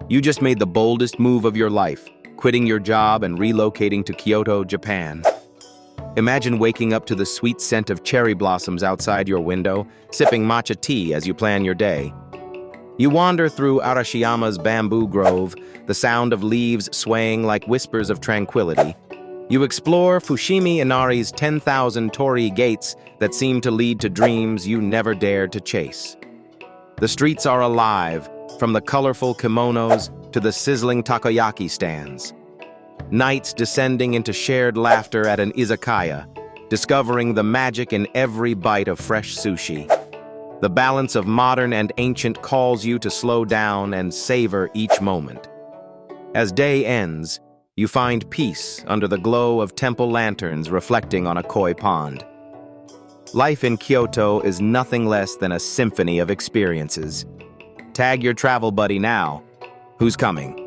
You just made the boldest move of your life, quitting your job and relocating to Kyoto, Japan. Imagine waking up to the sweet scent of cherry blossoms outside your window, sipping matcha tea as you plan your day. You wander through Arashiyama's bamboo grove, the sound of leaves swaying like whispers of tranquility. You explore Fushimi Inari's 10,000 torii gates that seem to lead to dreams you never dared to chase. The streets are alive, from the colorful kimonos to the sizzling takoyaki stands. Nights descending into shared laughter at an izakaya, discovering the magic in every bite of fresh sushi. The balance of modern and ancient calls you to slow down and savor each moment. As day ends, you find peace under the glow of temple lanterns reflecting on a koi pond. Life in Kyoto is nothing less than a symphony of experiences. Tag your travel buddy now. Who's coming?